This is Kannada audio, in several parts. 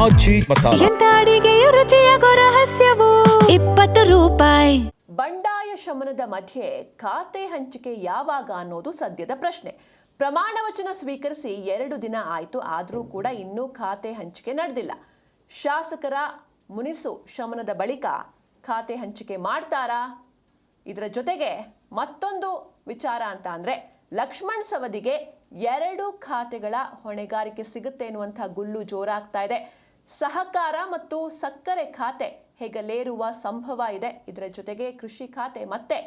ಆಚಿ ಮಸಾಲ. ಎಂತ ಅಡಿಗೆಯ ರುಚಿಯಾಗೋ ರಹಸ್ಯವು 20 ರೂಪಾಯಿ. ಬಂಡಾಯ ಶಮನದ ಮಧ್ಯೆ ಖಾತೆ ಹಂಚಿಕೆ ಯಾವಾಗ ಅನ್ನೋದು ಸದ್ಯದ ಪ್ರಶ್ನೆ. ಪ್ರಮಾಣ ವಚನ ಸ್ವೀಕರಿಸಿ 2 ದಿನ ಆಯಿತು, ಆದರೂ ಕೂಡ ಇನ್ನೂ ಖಾತೆ ಹಂಚಿಕೆ ನಡೆದಿಲ್ಲ. ಶಾಸಕರ ಮುನಿಸು ಶಮನದ ಬಳಿಕ ಖಾತೆ ಹಂಚಿಕೆ ಮಾಡ್ತಾರಾ? ಇದರ ಜೊತೆಗೆ ಮತ್ತೊಂದು ವಿಚಾರ ಅಂತ ಅಂದರೆ ಲಕ್ಷ್ಮಣ್ ಸವದಿಗೆ 2 ಖಾತೆಗಳ ಹೊಣೆಗಾರಿಕೆ ಸಿಗುತ್ತೆ ಎನ್ನುವಂಥ ಗುಲ್ಲು ಜೋರಾಗ್ತಾ ಇದೆ. ಸಹಕಾರ ಮತ್ತು ಸಕ್ಕರೆ ಖಾತೆ ಹೆಗಲೇರುವ ಸಂಭವ ಇದೆ. ಇದರ ಜೊತೆಗೆ ಕೃಷಿ ಖಾತೆ ಮತ್ತೆ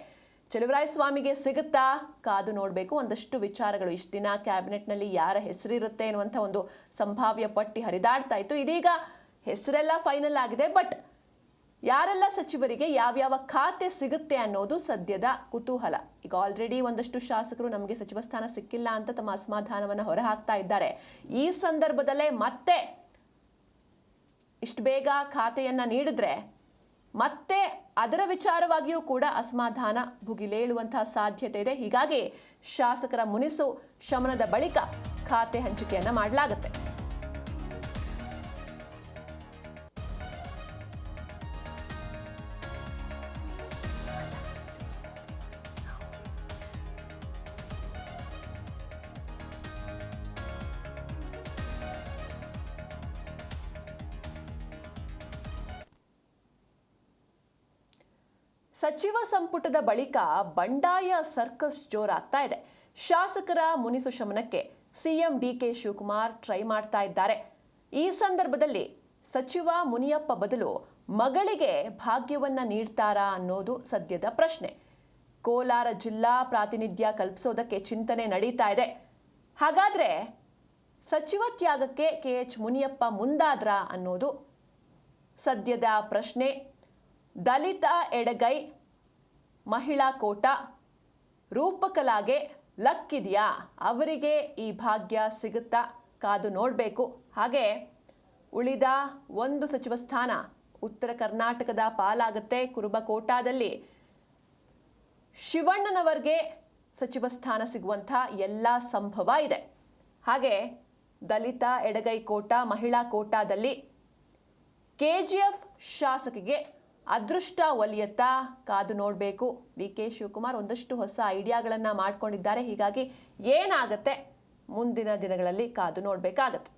ಚಲುವರಾಯಸ್ವಾಮಿಗೆ ಸಿಗುತ್ತಾ? ಕಾದು ನೋಡಬೇಕು. ಒಂದಷ್ಟು ವಿಚಾರಗಳು ಇಷ್ಟು ದಿನ ಕ್ಯಾಬಿನೆಟ್ನಲ್ಲಿ ಯಾರ ಹೆಸರಿರುತ್ತೆ ಎನ್ನುವಂಥ ಒಂದು ಸಂಭಾವ್ಯ ಪಟ್ಟಿ ಹರಿದಾಡ್ತಾ ಇತ್ತು. ಇದೀಗ ಹೆಸರೆಲ್ಲ ಫೈನಲ್ ಆಗಿದೆ. ಬಟ್ ಯಾರೆಲ್ಲ ಸಚಿವರಿಗೆ ಯಾವ್ಯಾವ ಖಾತೆ ಸಿಗುತ್ತೆ ಅನ್ನೋದು ಸದ್ಯದ ಕುತೂಹಲ. ಈಗ ಆಲ್ರೆಡಿ ಒಂದಷ್ಟು ಶಾಸಕರು ನಮಗೆ ಸಚಿವ ಸ್ಥಾನ ಸಿಕ್ಕಿಲ್ಲ ಅಂತ ತಮ್ಮ ಅಸಮಾಧಾನವನ್ನು ಹೊರಹಾಕ್ತಾ ಇದ್ದಾರೆ. ಈ ಸಂದರ್ಭದಲ್ಲೇ ಮತ್ತೆ ಇಷ್ಟು ಬೇಗ ಖಾತೆಯನ್ನ ನೀಡಿದ್ರೆ ಮತ್ತೆ ಅದರ ವಿಚಾರವಾಗಿಯೂ ಕೂಡ ಅಸಮಾಧಾನ ಭುಗಿಲೇಳುವಂತಹ ಸಾಧ್ಯತೆ ಇದೆ. ಹೀಗಾಗಿ ಶಾಸಕರ ಮುನಿಸು ಶಮನದ ಬಳಿಕ ಖಾತೆ ಹಂಚಿಕೆಯನ್ನ ಮಾಡಲಾಗುತ್ತೆ. ಸಚಿವ ಸಂಪುಟದ ಬಳಿಕ ಬಂಡಾಯ ಸರ್ಕಸ್ ಜೋರಾಗ್ತಾ ಇದೆ. ಶಾಸಕರ ಮುನಿಸು ಶಮನಕ್ಕೆ ಸಿಎಂ ಡಿಕೆ ಶಿವಕುಮಾರ್ ಟ್ರೈ ಮಾಡ್ತಾ ಇದ್ದಾರೆ. ಈ ಸಂದರ್ಭದಲ್ಲಿ ಸಚಿವ ಮುನಿಯಪ್ಪ ಬದಲು ಮಗಳಿಗೆ ಭಾಗ್ಯವನ್ನ ನೀಡ್ತಾರಾ ಅನ್ನೋದು ಸದ್ಯದ ಪ್ರಶ್ನೆ. ಕೋಲಾರ ಜಿಲ್ಲಾ ಪ್ರಾತಿನಿಧ್ಯ ಕಲ್ಪಿಸೋದಕ್ಕೆ ಚಿಂತನೆ ನಡೀತಾ ಇದೆ. ಹಾಗಾದ್ರೆ ಸಚಿವ ತ್ಯಾಗಕ್ಕೆ ಕೆಎಚ್ ಮುನಿಯಪ್ಪ ಮುಂದಾದ್ರಾ ಅನ್ನೋದು ಸದ್ಯದ ಪ್ರಶ್ನೆ. ದಲಿತ ಎಡಗೈ ಮಹಿಳಾ ಕೋಟ ರೂಪಕಲಾಗೆ ಲಕ್ಕಿದೆಯಾ? ಅವರಿಗೆ ಈ ಭಾಗ್ಯ ಸಿಗುತ್ತಾ? ಕಾದು ನೋಡಬೇಕು. ಹಾಗೆ ಉಳಿದ 1 ಸಚಿವ ಸ್ಥಾನ ಉತ್ತರ ಕರ್ನಾಟಕದ ಪಾಲಾಗುತ್ತೆ. ಕುರುಬ ಕೋಟಾದಲ್ಲಿ ಶಿವಣ್ಣನವರಿಗೆ ಸಚಿವ ಸ್ಥಾನ ಸಿಗುವಂಥ ಎಲ್ಲ ಸಂಭವ ಇದೆ. ಹಾಗೆ ದಲಿತ ಎಡಗೈ ಕೋಟ ಮಹಿಳಾ ಕೋಟಾದಲ್ಲಿ ಕೆಜಿಎಫ್ ಶಾಸಕಿಗೆ ಅದೃಷ್ಟ ಒಲಿಯತ್ತಾ? ಕಾದು ನೋಡಬೇಕು. ಡಿಕೆ ಶಿವಕುಮಾರ್ ಒಂದಷ್ಟು ಹೊಸ ಐಡಿಯಾಗಳನ್ನು ಮಾಡ್ಕೊಂಡಿದ್ದಾರೆ. ಹೀಗಾಗಿ ಏನಾಗುತ್ತೆ ಮುಂದಿನ ದಿನಗಳಲ್ಲಿ ಕಾದು ನೋಡಬೇಕಾಗತ್ತೆ.